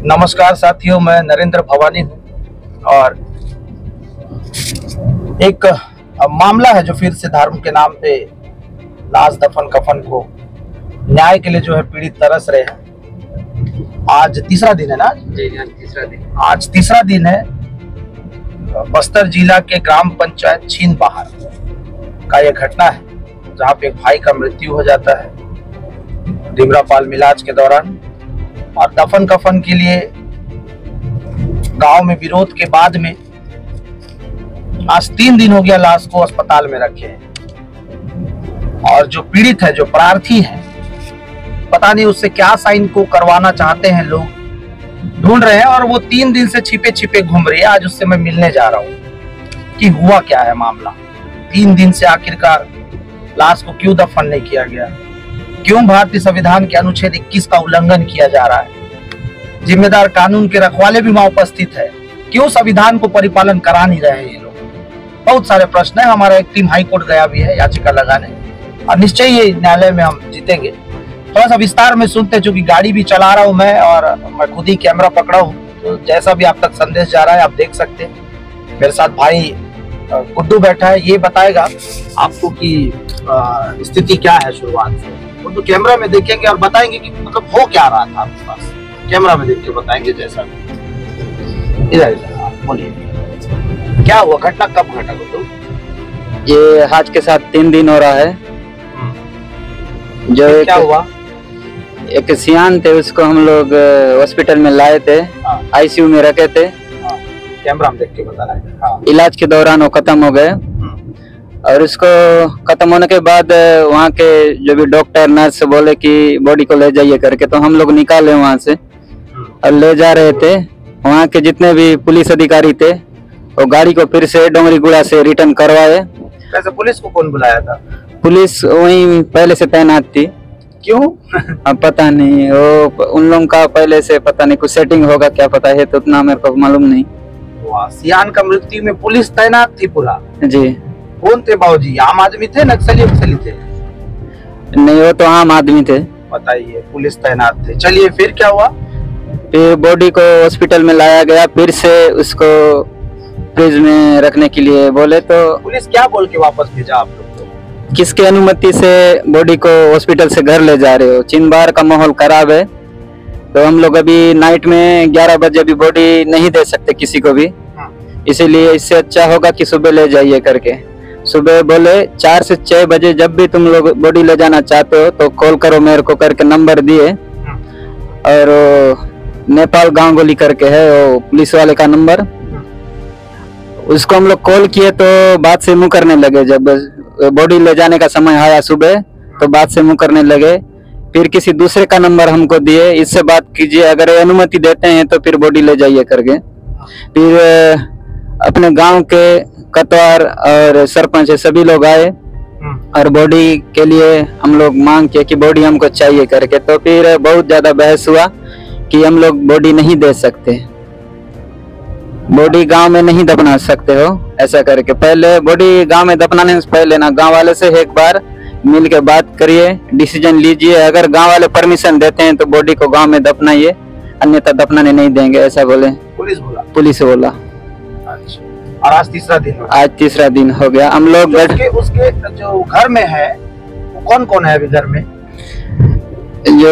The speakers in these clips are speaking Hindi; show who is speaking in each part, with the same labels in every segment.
Speaker 1: नमस्कार साथियों, मैं नरेंद्र भवानी हूँ और एक मामला है जो फिर से धर्म के नाम पे लाश दफन कफन को न्याय के लिए जो है पीड़ित तरस रहे हैं। आज तीसरा दिन है ना?
Speaker 2: जी, तीसरा दिन।
Speaker 1: आज तीसरा दिन है। बस्तर जिला के ग्राम पंचायत छीन बाहर का यह घटना है जहाँ पे एक भाई का मृत्यु हो जाता है डिमरापाल मिलाज के दौरान, और दफन कफन के लिए गांव में विरोध के बाद में आज 3 दिन हो गया लाश को अस्पताल में रखे हैं। और जो पीड़ित है, जो प्रार्थी है, पता नहीं उससे क्या साइन को करवाना चाहते हैं, लोग ढूंढ रहे हैं और वो 3 दिन से छिपे छिपे घूम रही है। आज उससे मैं मिलने जा रहा हूँ कि हुआ क्या है मामला। 3 दिन से आखिरकार लाश को क्यों दफन नहीं किया गया, क्यों भारतीय संविधान के अनुच्छेद 21 का उल्लंघन किया जा रहा है, जिम्मेदार कानून के रखवाले भी वहां उपस्थित है, क्यों संविधान को परिपालन करा नहीं रहे ये लोग। बहुत सारे प्रश्न है। हमारा एक टीम हाई कोर्ट गया भी है याचिका लगाने, और निश्चय ये न्यायालय में हम जीतेंगे। थोड़ा सा विस्तार में सुनते, चूंकि गाड़ी भी चला रहा हूँ मैं और मैं खुद ही कैमरा पकड़ा हूँ, तो जैसा भी आप तक संदेश जा रहा है आप देख सकते हैं। मेरे साथ भाई गुड्डू बैठा है, ये बताएगा आपको कि स्थिति क्या है शुरुआत से। वो तो कैमरा में देखेंगे और बताएंगे कि मतलब हो क्या रहा था आपके पास, कैमरा में देख के बताएंगे। जैसा इधर बोलिए, क्या हुआ, घटना कब घटा गुड्डू?
Speaker 2: ये आज के साथ 3 दिन हो रहा है। जो
Speaker 1: क्या हुआ?
Speaker 2: एक सियान थे, उसको हम लोग हॉस्पिटल में लाए थे, आईसीयू में रखे थे।
Speaker 1: कैमरा में देख के बता रहे हैं।
Speaker 2: इलाज के दौरान वो खत्म हो गए, और इसको खत्म होने के बाद वहाँ के जो भी डॉक्टर नर्स बोले कि बॉडी को ले जाइए करके, तो हम लोग निकाले वहाँ से और ले जा रहे थे। वहाँ के जितने भी पुलिस अधिकारी थे वो गाड़ी को फिर से डोंगरीगुड़ा से रिटर्न करवाए।
Speaker 1: वैसे पुलिस को कौन बुलाया था?
Speaker 2: पुलिस वहीं पहले से तैनात थी।
Speaker 1: क्यों?
Speaker 2: अब पता नहीं, वो उन लोगों का पहले से पता नहीं, कुछ सेटिंग होगा, क्या पता है, तो उतना मेरे को मालूम नहीं।
Speaker 1: सियान का मृत्यु में पुलिस तैनात थी पूरा?
Speaker 2: जी।
Speaker 1: कौन थे बाबूजी? आम आदमी थे, नक्सली वक्सली थे?
Speaker 2: नहीं, वो तो आम आदमी थे।
Speaker 1: बताइए, पुलिस तैनात थे। चलिए, फिर क्या हुआ?
Speaker 2: फिर बॉडी को हॉस्पिटल में लाया गया, फिर से उसको फ्रिज में रखने के लिए बोले, तो
Speaker 1: पुलिस क्या बोल के वापस भेजा आप लोग को?
Speaker 2: किसके अनुमति से बॉडी को हॉस्पिटल से घर ले जा रहे हो? चिनबार का माहौल खराब है, तो हम लोग अभी नाइट में 11 बजे अभी बॉडी नहीं दे सकते किसी को भी, इसीलिए इससे अच्छा होगा कि सुबह ले जाइए करके। सुबह बोले 4 से 6 बजे जब भी तुम लोग बॉडी ले जाना चाहते हो तो कॉल करो मेरे को करके नंबर दिए। और नेपाल गांगुली करके है वो पुलिस वाले का नंबर, उसको हम लोग कॉल किए तो बात से मुँह करने लगे। जब बॉडी ले जाने का समय आया सुबह तो बात से मुँह करने लगे। फिर किसी दूसरे का नंबर हमको दिए, इससे बात कीजिए, अगर अनुमति देते हैं तो फिर बॉडी ले जाइए करके। फिर अपने गांव के कतवार और सरपंच सभी लोग आए और बॉडी के लिए हम लोग मांग किए कि बॉडी हमको चाहिए करके। तो फिर बहुत ज्यादा बहस हुआ कि हम लोग बॉडी नहीं दे सकते, बॉडी गांव में नहीं दफना सकते हो ऐसा करके। पहले बॉडी गांव में दफनाने से पहले ना गांव वाले से एक बार मिल के बात करिए, डिसीजन लीजिए। अगर गांव वाले परमिशन देते हैं तो बॉडी को गांव में दफनाइए, अन्यथा दफनाने नहीं देंगे, ऐसा बोले। पुलिस बोला।
Speaker 1: अच्छा। और आज तीसरा दिन?
Speaker 2: आज तीसरा दिन हो गया। हम लोग
Speaker 1: उसके जो घर में है वो कौन कौन है अभी घर में?
Speaker 2: जो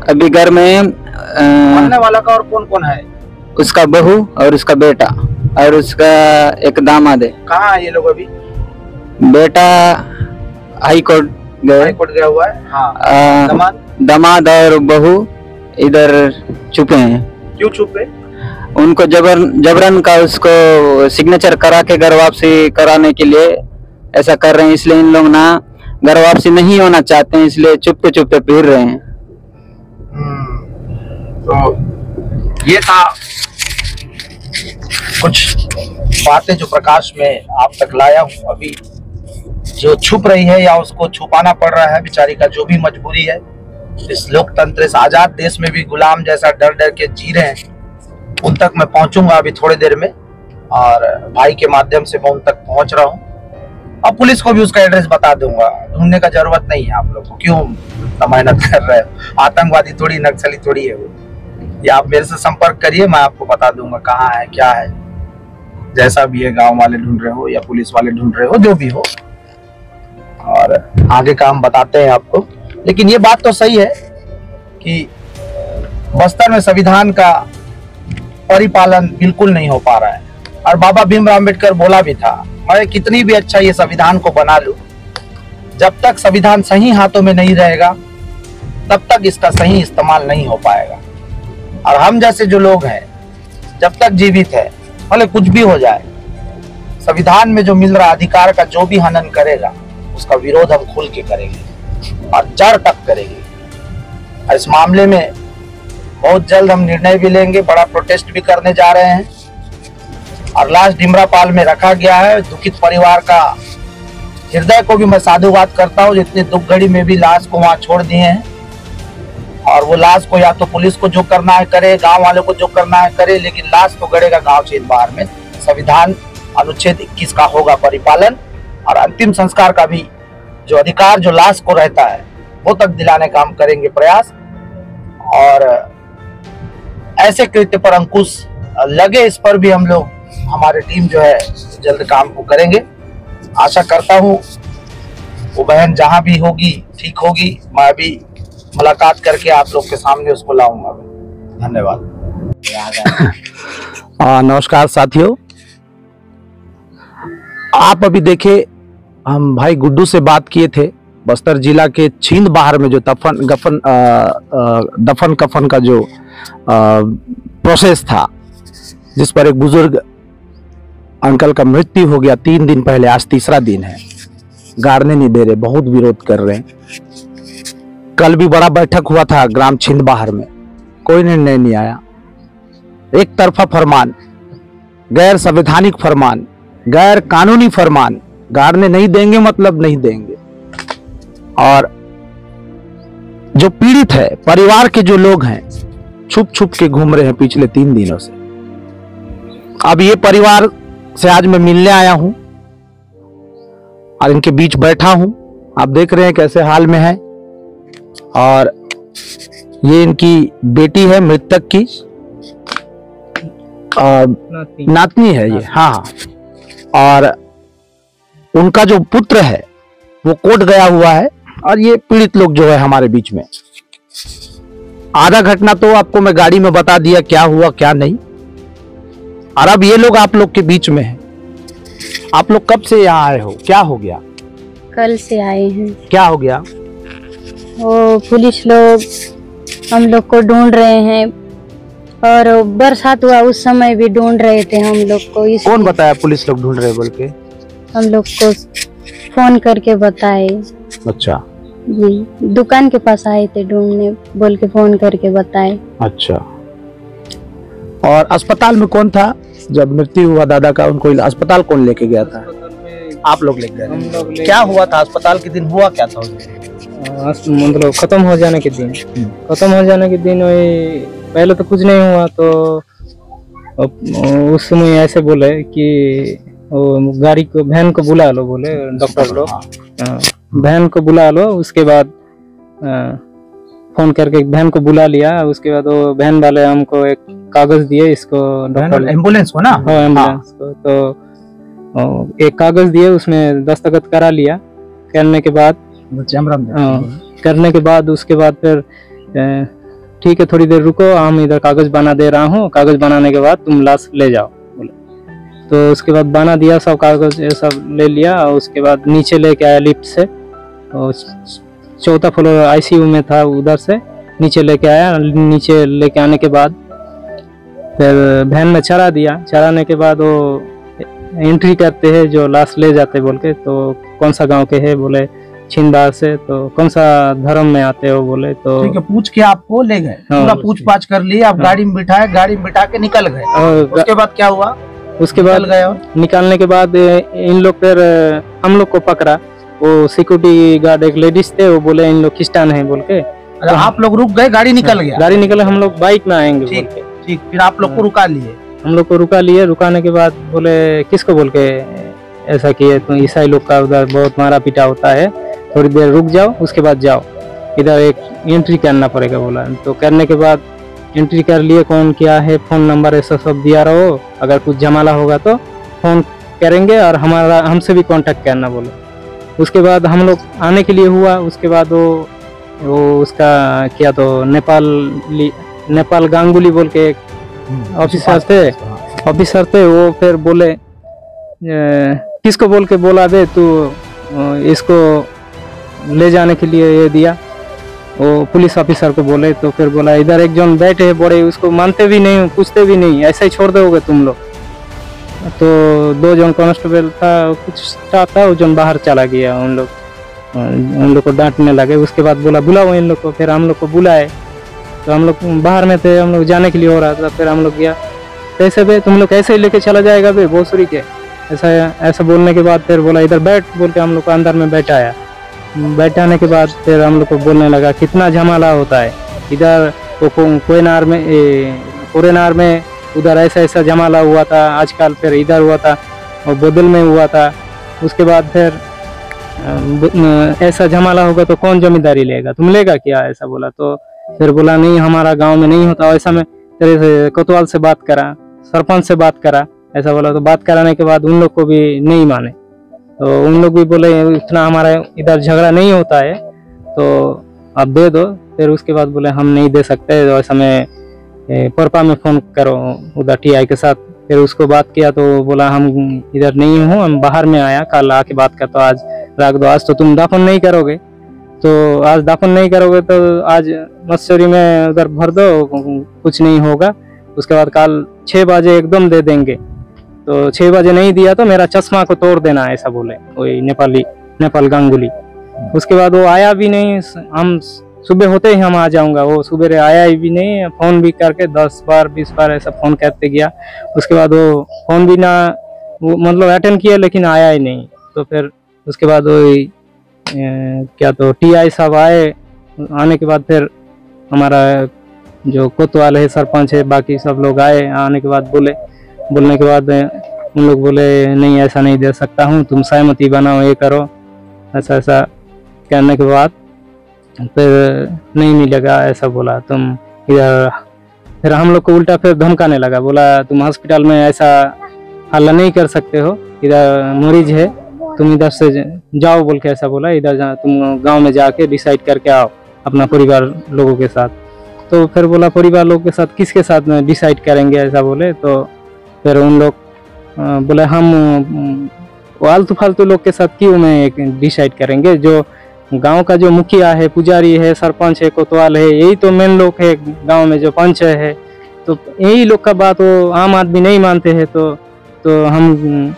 Speaker 2: अभी घर में
Speaker 1: मरने वाला का और कौन कौन है?
Speaker 2: उसका बहू और उसका बेटा और उसका एक दामाद है।
Speaker 1: कहाँ है ये लोग अभी?
Speaker 2: बेटा हाई कोर्ट
Speaker 1: गया हुआ है। हाँ।
Speaker 2: दामाद और बहू इधर छुपे हैं।
Speaker 1: क्यों छुपे?
Speaker 2: उनको जबरन का उसको सिग्नेचर करा के घर वापसी कराने के लिए ऐसा कर रहे हैं, इसलिए इन लोग ना घर वापसी नहीं होना चाहते हैं, इसलिए चुपके चुपके फिर रहे हैं।
Speaker 1: तो ये था कुछ बातें जो प्रकाश में आप तक लाया हूँ। अभी जो छुप रही है या उसको छुपाना पड़ रहा है बेचारी का, जो भी मजबूरी है, इस लोकतंत्र, इस आजाद देश में भी गुलाम जैसा डर डर के जी रहे हैं, उन तक मैं पहुंचूंगा अभी थोड़ी देर में, और भाई के माध्यम से मैं उन तक पहुंच रहा हूं। अब पुलिस को भी उसका एड्रेस बता दूंगा, ढूंढने का जरूरत नहीं है आप लोग को। क्यों मेहनत कर रहे हो? आतंकवादी थोड़ी, नक्सली थोड़ी है वो। या आप मेरे से संपर्क करिए, मैं आपको बता दूंगा कहाँ है क्या है, जैसा भी है, गांव वाले ढूंढ रहे हो या पुलिस वाले ढूंढ रहे हो, जो भी हो, और आगे का हम बताते हैं आपको। लेकिन ये बात तो सही है कि बस्तर में संविधान का परिपालन बिल्कुल नहीं हो पा रहा है। और बाबा भीमराव अम्बेडकर बोला भी था, मैं कितनी भी अच्छा ये संविधान को बना लूं, जब तक संविधान सही हाथों में नहीं रहेगा तब तक इसका सही इस्तेमाल नहीं हो पाएगा। और हम जैसे जो लोग हैं, जब तक जीवित है, भले कुछ भी हो जाए, संविधान में जो मिल रहा अधिकार का जो भी हनन करेगा उसका विरोध हम खुल के करेंगे और जड़ तक करेंगे। और इस मामले में बहुत जल्द हम निर्णय भी लेंगे, बड़ा प्रोटेस्ट भी करने जा रहे हैं। और लाश डिमरापाल में रखा गया है। दुखित परिवार का हृदय को भी मैं साधुवाद करता हूँ, जितने दुख घड़ी में भी लाश को वहां छोड़ दिए हैं। और वो लाश को या तो पुलिस को जो करना है करे, गांव वालों को जो करना है करे, लेकिन लाश तो गड़ेगा गांव छिंदवाड़ा में। संविधान अनुच्छेद 21 का होगा परिपालन, और अंतिम संस्कार का भी जो अधिकार जो लाश को रहता है वो तक दिलाने का हम करेंगे प्रयास। और ऐसे कृत्य पर अंकुश लगे, इस पर भी हम लोग, हमारी टीम जो है जल्द काम को करेंगे। आशा करता हूँ वो बहन जहां भी होगी ठीक होगी, मैं भी मुलाकात करके आप लोग के सामने उसको लाऊंगा। धन्यवाद।
Speaker 3: नमस्कार साथियों, आप अभी देखे हम भाई गुड्डू से बात किए थे। बस्तर जिला के छिंदबाहर में जो दफन कफन का जो प्रोसेस था, जिस पर एक बुजुर्ग अंकल का मृत्यु हो गया 3 दिन पहले, आज तीसरा दिन है। गाड़ने नहीं दे रहे, बहुत विरोध कर रहे हैं। कल भी बड़ा बैठक हुआ था ग्राम छिंदबाहर में, कोई निर्णय नहीं आया। एक तरफा फरमान, गैर संवैधानिक फरमान, गैर कानूनी फरमान, गाड़ने नहीं देंगे मतलब नहीं देंगे। और जो पीड़ित है, परिवार के जो लोग हैं, छुप छुप के घूम रहे हैं पिछले 3 दिनों से। अब ये परिवार से आज मैं मिलने आया हूं और इनके बीच बैठा हूं। आप देख रहे हैं कैसे हाल में है। और ये इनकी बेटी है मृतक की, नातनी है ये, हाँ। और उनका जो पुत्र है वो कोर्ट गया हुआ है। और ये पीड़ित लोग जो है हमारे बीच में, आधा घटना तो आपको मैं गाड़ी में बता दिया क्या हुआ क्या नहीं। और अब ये लोग आप लोग के बीच में है। आप लोग कब से यहाँ आए हो, क्या हो गया?
Speaker 4: कल से आए हैं।
Speaker 3: क्या हो गया?
Speaker 4: वो पुलिस लोग हम लोग को ढूंढ रहे हैं, और बरसात हुआ उस समय भी ढूंढ रहे थे हम लोग को।
Speaker 3: कौन बताया पुलिस लोग ढूंढ रहे बोल के?
Speaker 4: हम लोग को फोन करके बताए।
Speaker 3: अच्छा
Speaker 4: जी, दुकान के पास आए थे ढूंढने बोल के, फोन करके बताए।
Speaker 3: अच्छा। और अस्पताल में कौन था जब मृत्यु हुआ दादा का? उनको अस्पताल कौन लेके गया था? आप लोग लेके गए? क्या हुआ था अस्पताल के दिन, हुआ क्या था?
Speaker 5: मतलब खत्म हो जाने के दिन, वही पहले तो कुछ नहीं हुआ। तो उस समय ऐसे बोले कि गाड़ी को, वैन को बुला लो, बोले डॉक्टर लोग, वैन को बुला लो। उसके बाद फोन करके वैन को बुला लिया। उसके बाद वो वैन वाले हमको एक कागज दिए, इसको डॉक्टर,
Speaker 3: एम्बुलेंस को ना,
Speaker 5: हाँ एम्बुलेंस को, तो एक कागज दिए, उसमें दस्तखत करा लिया। करने के बाद उसके बाद फिर ठीक है थोड़ी देर रुको, हम इधर कागज बना दे रहा हूँ, कागज बनाने के बाद तुम लाश ले जाओ बोले। तो उसके बाद बना दिया, सब कागज ये सब ले लिया। और उसके बाद नीचे लेके आया लिफ्ट से, और 4था फ्लोर आईसीयू में था, उधर से नीचे लेके आया। नीचे लेके आने के बाद फिर वैन में चढ़ा दिया। चढ़ाने के बाद वो एंट्री करते हैं जो लाश ले जाते बोल के। तो कौन सा गांव के है बोले, छिंदबाहर से। तो कौन सा धर्म में आते हो बोले, तो
Speaker 3: ठीक है, पूछ के आपको ले गए, पूरा पूछ पाछ कर लिए, आप गाड़ी में बिठाए, गाड़ी में बिठा के निकल गए। उसके बाद क्या हुआ?
Speaker 5: उसके बाद गए, निकालने के बाद इन लोग फिर हम लोग को पकड़ा। वो सिक्योरिटी गार्ड एक लेडीज थे, वो बोले इन लोग खिस्टान है बोल के।
Speaker 3: तो आप लोग रुक गए, गाड़ी निकल गया?
Speaker 5: गाड़ी निकले, हम लोग बाइक में आएंगे बोल के।
Speaker 3: ठीक, फिर आप लोग को रुका लिए?
Speaker 5: हम लोग को रुका लिए। रुकाने के बाद बोले किसको बोल के ऐसा किए, तो ईसाई लोग का उधर बहुत मारा पीटा होता है, थोड़ी देर रुक जाओ, उसके बाद जाओ, इधर एक एंट्री करना पड़ेगा बोला। तो करने के बाद एंट्री कर लिए, कौन क्या है, फोन नंबर ऐसा सब दिया रहो, अगर कुछ झमेला होगा तो फोन करेंगे और हमसे भी कांटेक्ट करना बोले। उसके बाद हम लोग आने के लिए हुआ। उसके बाद वो उसका क्या तो नेपाल गांगुली बोल के एक ऑफिसर थे, वो फिर बोले किसको बोल के बोला बे तू इसको ले जाने के लिए ये दिया, वो पुलिस ऑफिसर को बोले। तो फिर बोला इधर एक जन बैठे है बड़े, उसको मानते भी नहीं, पूछते भी नहीं, ऐसा ही छोड़ दोगे तुम लोग। तो 2 जन कांस्टेबल था, कुछ स्टाफ था, वो जन बाहर चला गया, उन लोग को डांटने लगे। उसके बाद बोला बुलाओ इन लोग को। फिर हम लोग को बुलाए, तो हम लोग बाहर में थे, हम लोग जाने के लिए हो रहा था। फिर हम लोग गया, कैसे बे तुम लोग कैसे ही लेके चला जाएगा बे भोसरी के, ऐसा बोलने के बाद फिर बोला इधर बैठ बोल के हम लोग को अंदर में बैठाया। बैठाने के बाद फिर हम लोग को बोलने लगा कितना झमेला होता है इधर, वो कोरेनार में उधर ऐसा झमेला हुआ था आजकल, फिर इधर हुआ था और बोदल में हुआ था। उसके बाद फिर ऐसा झमेला होगा तो कौन जिम्मेदारी लेगा, तुम लेगा क्या, ऐसा बोला। तो फिर बोला नहीं हमारा गांव में नहीं होता ऐसा। मैं तेरे से कोतवाल से बात करा, सरपंच से बात करा, ऐसा बोला। तो बात कराने के बाद उन लोग को भी नहीं माने, तो उन लोग भी बोले इतना हमारा इधर झगड़ा नहीं होता है तो आप दे दो। फिर उसके बाद बोले हम नहीं दे सकते, तो ऐसा में परपा में फ़ोन करो उधर TI के साथ। फिर उसको बात किया तो बोला हम इधर नहीं हूँ, हम बाहर में आया, कल आके बात करता, आज रख दो। आज तो तुम दाफन नहीं करोगे, तो आज दाफन नहीं करोगे तो आज मसूरी में उधर भर दो, कुछ नहीं होगा। उसके बाद कल 6 बजे एकदम दे देंगे। तो 6 बजे नहीं दिया तो मेरा चश्मा को तोड़ देना, ऐसा बोले वही नेपाल गांगुली। उसके बाद वो आया भी नहीं, हम सुबह होते ही हम आ जाऊंगा, वो सुबह आया ही भी नहीं। फोन भी करके 10 बार 20 बार ऐसा फोन करते गया। उसके बाद वो फोन भी ना वो मतलब अटेंड किया लेकिन आया ही नहीं। तो फिर उसके बाद वही क्या तो TI साहब आए, आने के बाद फिर हमारा जो कोतवाल है, सरपंच है, बाकी सब लोग आए। आने के बाद बोलने के बाद उन लोग बोले नहीं ऐसा नहीं दे सकता हूँ, तुम सहमति बनाओ, ये करो, ऐसा कहने के बाद फिर नहीं मिलेगा, ऐसा बोला तुम इधर। फिर हम लोग को उल्टा फिर धमकाने लगा, बोला तुम हॉस्पिटल में ऐसा हल्ला नहीं कर सकते हो, इधर मरीज है, तुम इधर से जाओ बोल के ऐसा बोला। इधर तुम गांव में जाके डिसाइड करके आओ अपना परिवार लोगों के साथ। तो फिर बोला परिवार लोगों के साथ किसके साथ में डिसाइड करेंगे, ऐसा बोले। तो फिर उन लोग बोले हम आलतू फालतू लोग के साथ क्यों में डिसाइड करेंगे, जो गांव का जो मुखिया है, पुजारी है, सरपंच है, कोतवाल है, यही तो मेन लोग है गांव में, जो पंच है, तो यही लोग का बात वो आम आदमी नहीं मानते हैं। तो हम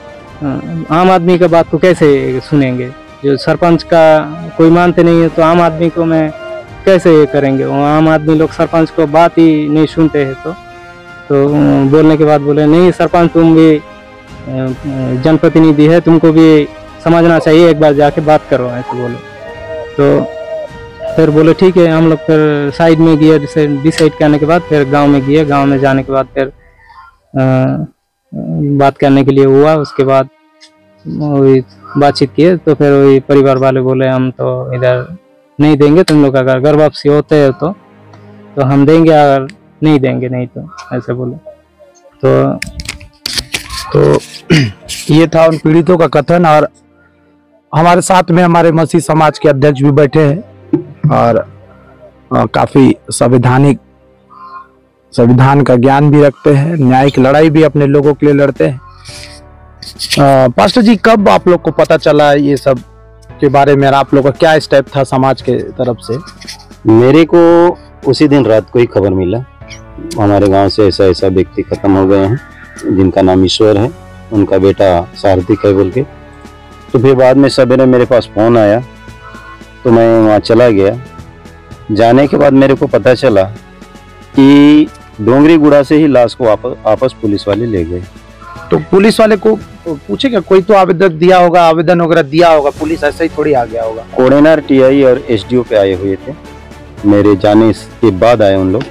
Speaker 5: आम आदमी का बात को कैसे सुनेंगे, जो सरपंच का कोई मानते नहीं है तो आम आदमी को मैं कैसे करेंगे। वो आम आदमी लोग सरपंच को बात ही नहीं सुनते हैं। तो बोलने के बाद बोले नहीं सरपंच तुम भी जनप्रतिनिधि है, तुमको भी समझना चाहिए, एक बार जाके बात करो, ऐसे बोले। तो फिर बोले ठीक है। हम लोग फिर साइड में गए, डिसाइड करने के बाद फिर गांव में गए। गांव में जाने के बाद फिर बात करने के लिए हुआ। उसके बाद वही बातचीत किए तो फिर वही परिवार वाले बोले हम तो इधर नहीं देंगे, तुम लोग अगर घर वापसी होते हैं तो हम देंगे, अगर नहीं देंगे नहीं तो, ऐसे बोले।
Speaker 3: तो ये था उन पीड़ितों का कथन। और हमारे साथ में हमारे मसीह समाज के अध्यक्ष भी बैठे हैं और काफी संविधान का ज्ञान भी रखते हैं, न्यायिक लड़ाई भी अपने लोगों के लिए लड़ते हैं। पास्टर जी, कब आप लोग को पता चला ये सब के बारे में, आप लोग का क्या स्टेप था समाज के तरफ से?
Speaker 6: मेरे को उसी दिन रात को ही खबर मिला, हमारे गांव से ऐसा व्यक्ति खत्म हो गए हैं जिनका नाम ईश्वर है, उनका बेटा सारथिक है बोल के। तो फिर बाद में सवेरे मेरे पास फोन आया तो मैं वहाँ चला गया। जाने के बाद मेरे को पता चला कि डोंगरी गुड़ा से ही लाश को वापस पुलिस वाले ले गए।
Speaker 3: तो पुलिस वाले को पूछेगा, कोई तो आवेदन दिया होगा, आवेदन वगैरह दिया होगा, पुलिस ऐसे ही थोड़ी आ गया होगा।
Speaker 6: कोडेनार TI और SDO पे आए हुए थे, मेरे जाने के बाद आए उन लोग।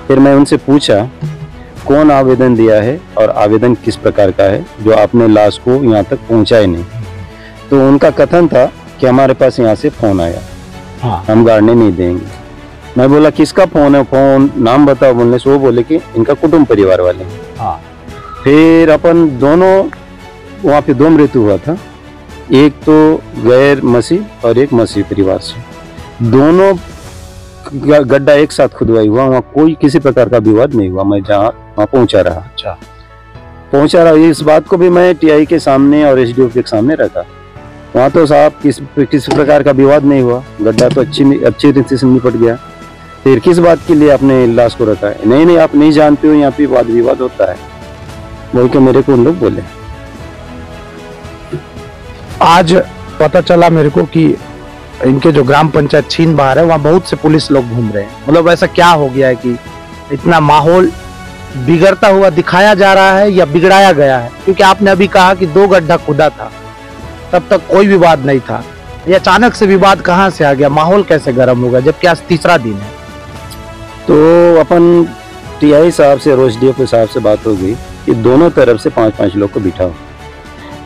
Speaker 6: फिर मैं उनसे पूछा कौन आवेदन दिया है और आवेदन किस प्रकार का है जो आपने लाश को यहाँ तक पहुँचाए नहीं। तो उनका कथन था कि हमारे पास यहाँ से फोन आया, हाँ, हम गाड़ने नहीं देंगे। मैं बोला किसका फोन है, फोन नाम बताओ बोलने से वो बोले कि इनका कुटुंब परिवार वाले हैं।
Speaker 3: हाँ।
Speaker 6: फिर अपन दोनों वहाँ पे 2 मृत्यु हुआ था, एक तो गैर मसीह और एक मसीह परिवार से। दोनों गड्ढा एक साथ खुदवाई हुआ, वहाँ कोई किसी प्रकार का विवाद नहीं हुआ। मैं जहाँ वहाँ पहुँचा रहा।
Speaker 3: अच्छा।
Speaker 6: पहुँचा रहा, इस बात को भी मैं टीआई के सामने और एसडीओ के सामने रखा। वहाँ तो साहब किसी प्रकार का विवाद नहीं हुआ, गड्ढा तो अच्छी रीति से निपट गया। फिर किस बात के लिए आपने लाश को रखा है? नहीं आप नहीं जानते हो यहाँ पे वाद विवाद होता है बोल के मेरे को उन लोग बोले।
Speaker 3: आज पता चला मेरे को कि इनके जो ग्राम पंचायत छीन बहार है वहाँ बहुत से पुलिस लोग घूम रहे हैं। मतलब ऐसा क्या हो गया है कि इतना माहौल बिगड़ता हुआ दिखाया जा रहा है या बिगड़ाया गया है? क्योंकि आपने अभी कहा कि 2 गड्ढा खुदा था, तब तक कोई विवाद नहीं था। ये अचानक से विवाद कहाँ से आ गया? माहौल कैसे गर्म होगा जबकि आज तीसरा दिन है?
Speaker 6: तो अपन टीआई साहब से और एसडीओ साहब से बात हो गई कि दोनों तरफ से 5-5 लोग को बिठाओ।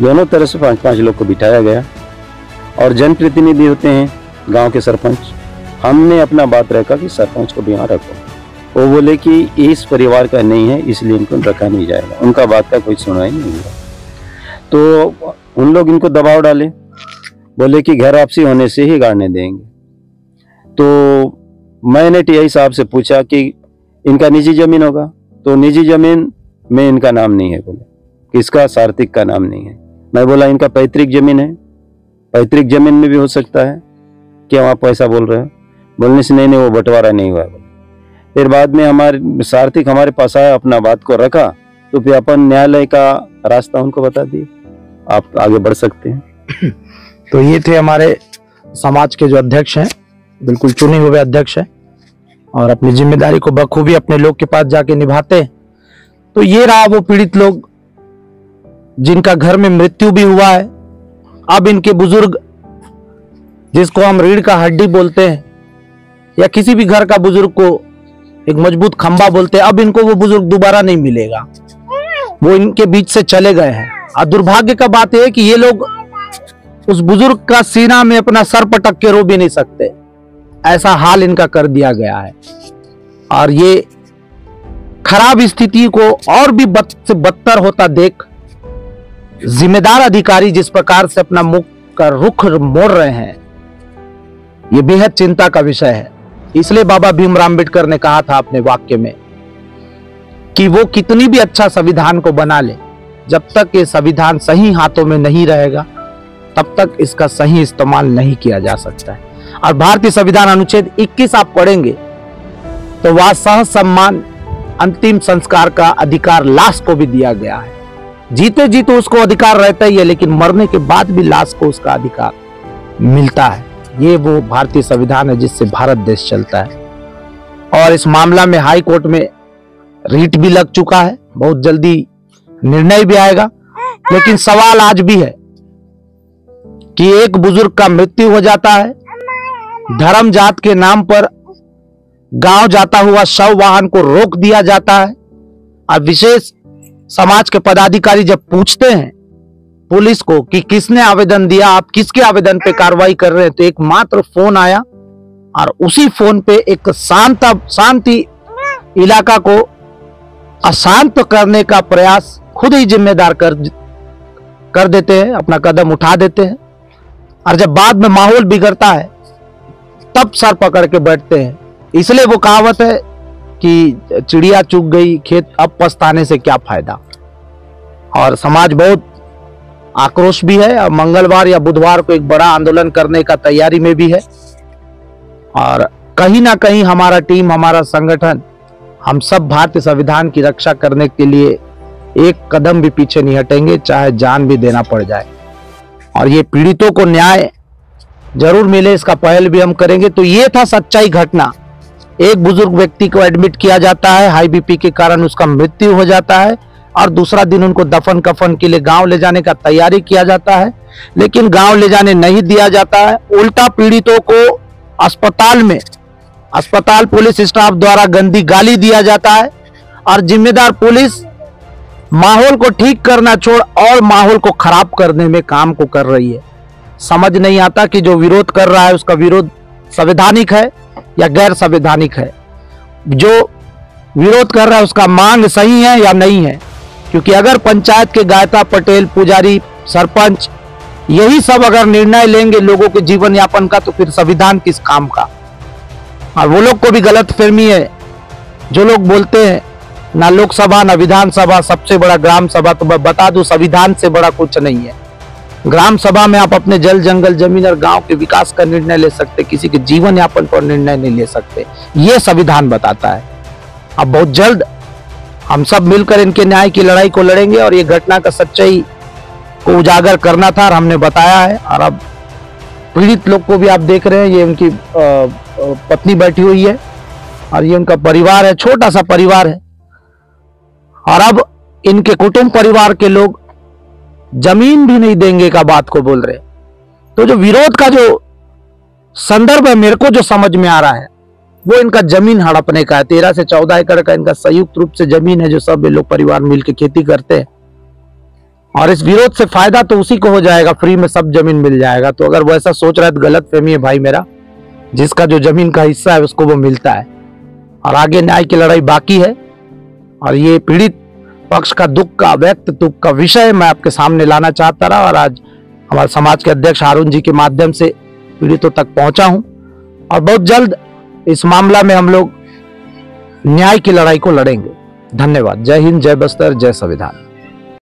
Speaker 6: दोनों तरफ से 5-5 लोग को बिठाया गया और जनप्रतिनिधि होते हैं गांव के सरपंच। हमने अपना बात रखा कि सरपंच को भी यहाँ रखो। वो बोले कि इस परिवार का नहीं है इसलिए इनको रखा नहीं जाएगा। उनका बात का कोई सुनाई नहीं हुआ। तो उन लोग इनको दबाव डाले, बोले कि घर वापसी होने से ही गाड़ने देंगे। तो मैंने टीआई साहब से पूछा कि इनका निजी जमीन होगा? तो निजी जमीन में इनका नाम नहीं है। बोले किसका? सारथिक का नाम नहीं है। मैं बोला इनका पैतृक जमीन है, पैतृक जमीन में भी हो सकता है क्या वहाँ पैसा बोल रहे हैं? बोलने से नहीं वो बंटवारा नहीं हुआ। फिर बाद में हमारे सारथिक हमारे पास आया, अपना बात को रखा, तो फिर अपन न्यायालय का रास्ता उनको बता दिए, आप आगे बढ़ सकते हैं।
Speaker 3: तो ये थे हमारे समाज के जो अध्यक्ष हैं, बिल्कुल चुने हुए अध्यक्ष हैं और अपनी जिम्मेदारी को बखूबी अपने लोग के पास जाके निभाते हैं। तो ये रहा वो पीड़ित लोग जिनका घर में मृत्यु भी हुआ है। अब इनके बुजुर्ग, जिसको हम रीढ़ का हड्डी बोलते हैं या किसी भी घर का बुजुर्ग को एक मजबूत खंबा बोलते हैं, अब इनको वो बुजुर्ग दोबारा नहीं मिलेगा, वो इनके बीच से चले गए हैं। और दुर्भाग्य का बात यह है कि ये लोग उस बुजुर्ग का सीना में अपना सर पटक के रो भी नहीं सकते, ऐसा हाल इनका कर दिया गया है। और ये खराब स्थिति को और भी से बदतर होता देख जिम्मेदार अधिकारी जिस प्रकार से अपना मुख का रुख मोड़ रहे हैं, ये बेहद चिंता का विषय है। इसलिए बाबा भीमराव अम्बेडकर ने कहा था अपने वाक्य में कि वो कितनी भी अच्छा संविधान को बना ले, जब तक ये संविधान सही हाथों में नहीं रहेगा तब तक इसका सही इस्तेमाल नहीं किया जा सकता है। और भारतीय संविधान अनुच्छेद 21 आप पढ़ेंगे तो वह सह सम्मान अंतिम संस्कार का अधिकार लाश को भी दिया गया है। जीते जी तो उसको अधिकार रहता ही है, लेकिन मरने के बाद भी लाश को उसका अधिकार मिलता है। ये वो भारतीय संविधान है जिससे भारत देश चलता है। और इस मामला में हाई कोर्ट में रीट भी लग चुका है, बहुत जल्दी निर्णय भी आएगा। लेकिन सवाल आज भी है कि एक बुजुर्ग का मृत्यु हो जाता है, धर्म जात के नाम पर गांव जाता हुआ शव वाहन को रोक दिया जाता है। और विशेष समाज के पदाधिकारी जब पूछते हैं पुलिस को कि किसने आवेदन दिया, आप किसके आवेदन पे कार्रवाई कर रहे हैं, तो एक मात्र फोन आया और उसी फोन पे एक शांति इलाका को अशांत करने का प्रयास खुद ही जिम्मेदार कर देते हैं, अपना कदम उठा देते हैं। और जब बाद में माहौल बिगड़ता है तब सर पकड़ के बैठते हैं। इसलिए वो कहावत है कि चिड़िया चुग गई खेत, अब पछताने से क्या फायदा। और समाज बहुत आक्रोश भी है और मंगलवार या बुधवार को एक बड़ा आंदोलन करने का तैयारी में भी है। और कहीं ना कहीं हमारा टीम, हमारा संगठन, हम सब भारतीय संविधान की रक्षा करने के लिए एक कदम भी पीछे नहीं हटेंगे, चाहे जान भी देना पड़ जाए। और ये पीड़ितों को न्याय जरूर मिले, इसका पहल भी हम करेंगे। तो ये था सच्चाई घटना। एक बुजुर्ग व्यक्ति को एडमिट किया जाता है, हाई बीपी के कारण उसका मृत्यु हो जाता है और दूसरा दिन उनको दफन कफन के लिए गांव ले जाने का तैयारी किया जाता है, लेकिन गांव ले जाने नहीं दिया जाता है। उल्टा पीड़ितों को अस्पताल पुलिस स्टाफ द्वारा गंदी गाली दिया जाता है। और जिम्मेदार पुलिस माहौल को ठीक करना छोड़ और माहौल को खराब करने में काम को कर रही है। समझ नहीं आता कि जो विरोध कर रहा है उसका विरोध संवैधानिक है या गैर संवैधानिक है। जो विरोध कर रहा है उसका मांग सही है या नहीं है, क्योंकि अगर पंचायत के गायता पटेल, पुजारी, सरपंच यही सब अगर निर्णय लेंगे लोगों के जीवन यापन का, तो फिर संविधान किस काम का। और वो लोग को भी गलत फहमी है, जो लोग बोलते हैं ना लोकसभा ना विधानसभा, सबसे बड़ा ग्राम सभा। तो मैं बता दूं, संविधान से बड़ा कुछ नहीं है। ग्राम सभा में आप अपने जल, जंगल, जमीन और गांव के विकास का निर्णय ले सकते, किसी के जीवन यापन पर निर्णय नहीं ले सकते। ये संविधान बताता है। अब बहुत जल्द हम सब मिलकर इनके न्याय की लड़ाई को लड़ेंगे और ये घटना का सच्चाई को उजागर करना था और हमने बताया है। और अब पीड़ित लोग को भी आप देख रहे हैं, ये उनकी पत्नी बैठी हुई है और ये उनका परिवार है, छोटा सा परिवार है। और अब इनके कुटुंब परिवार के लोग जमीन भी नहीं देंगे का बात को बोल रहे। तो जो विरोध का जो संदर्भ है, मेरे को जो समझ में आ रहा है, वो इनका जमीन हड़पने का है। 13 से 14 एकड़ का इनका संयुक्त रूप से जमीन है, जो सब लोग परिवार मिलकर खेती करते हैं। और इस विरोध से फायदा तो उसी को हो जाएगा, फ्री में सब जमीन मिल जाएगा। तो अगर वो ऐसा सोच रहा है तो गलत फहमी है भाई मेरा। जिसका जो जमीन का हिस्सा है उसको वो मिलता है। और आगे न्याय की लड़ाई बाकी है। और ये पीड़ित पक्ष का दुख का, व्यक्त दुख का विषय मैं आपके सामने लाना चाहता रहा। और आज हमारे समाज के अध्यक्ष हारून जी के माध्यम से पीड़ितों तक पहुंचा हूं। और बहुत जल्द इस मामला में हम लोग न्याय की लड़ाई को लड़ेंगे। धन्यवाद। जय हिंद, जय बस्तर, जय संविधान।